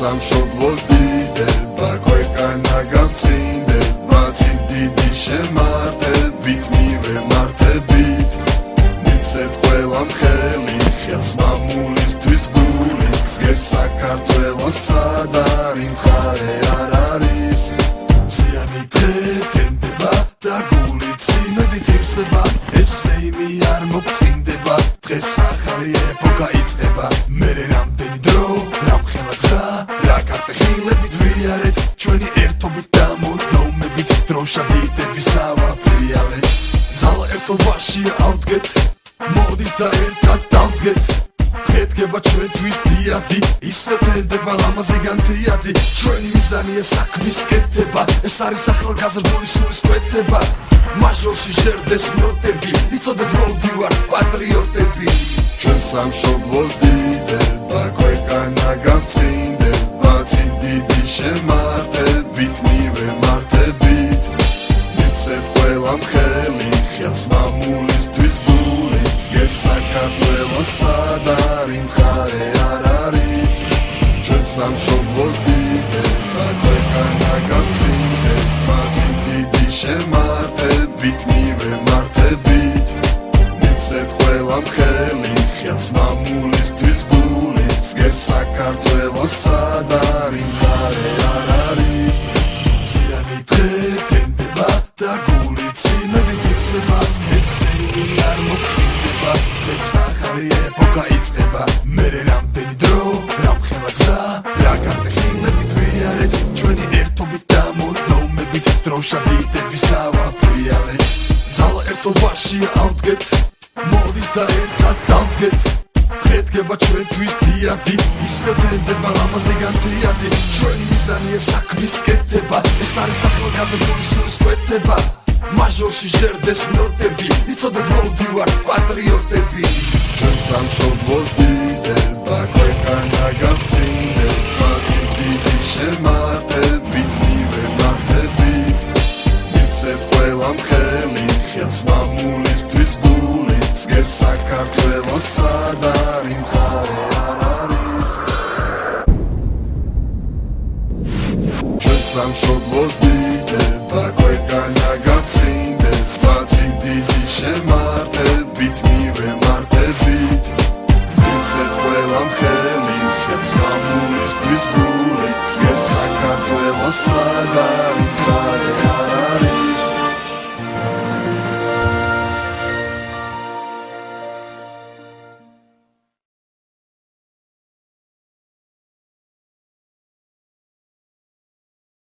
სამშობლოს დიდება ქვეყანა გავწინდება დიდი შემართებით მივემართებით მიცეთ ყველამ ხელი ხელს მამულისთვის გულით გერ საქართველოს სად არის მხარე არ არის ზიანი თენდება და გულით იმედით ივსება ესე იმი არ მოგწინდება დღეს ახალი ეპოქა იწყება მერე რამდენი დრო რამხელა გზა რა კარტეხილებით ვიარეთ ჩვენი ერთობით და მოდრომებით დროშა დიდების ავაფრიალეთ ძალა ერთობაშია ავდგეთ მოდით და ერთად დავდგეთ ხეთქება ჩვენთვის დიადი ისე თენდება ლამაზი განთიადი ჩვენი მიზანია საქმის კეთება ეს არის ახალგაზრდული სულის კვეთება მაჟორში ჟერდეს ნოტები იცოდეთ რომ ვივართ პატრიოტები ჩვენ სამშობლოს დიდება ქვეყანა გავწინდება დიდი შემართებით მივემართებით მიცეთ ყველამ ხელი ხელს მამულისთვის გულით გერ საქართველოს სად არის მხარე არ არის ჩვენ სამშობლოს დიდება ქვეყანა გავწინდება დიდი შემართებით მივემართებით მიცეთ ყველამ ხელი ხელს მამულისთვის გულით გერ საქართველოს სად არის მხარე არ არის ზიანი თენდება და გულით იმედით ივსება ესე იმი არ მოგწინდება დღეს ახალი ეპოქა იწყება მერე რამდენი დრო რამხელა გზა რა კარტეხილებით ვიარეთ ჩვენი ერთობით და მოდრომებით დროშა დიდების ავაფრიალეთ ძალა ერთობაშია ავდგეთ მოდით და ერთად დავდგეთ ხეთქება ჩვენთვის დიადი ისე თენდება ლამაზი განთიადი ჩვენი მიზანია საქმის კეთება ეს არის ახალგაზრდული სულის კვეთება მაჟორში ჟერდეს ნოტები იცოდეთ რომ ვივართ პატრიოტები ჩვენ სამშობლოს დიდება ქვეყანა გავწინდება დიდი შემართებით მივემართებით მიცეთ ყველამ ხელი ხელს მამულისთვის გულით გერ საქართველოს სად არის მხარე არ არის ჩვენ სამშობლოს დიდება ქვეყანა გავწინდება დიდი შემართებით მივემართებით მიცეთ ყველამ ხელი ხელს მამულისთვის გულით გერ საქართველოს სად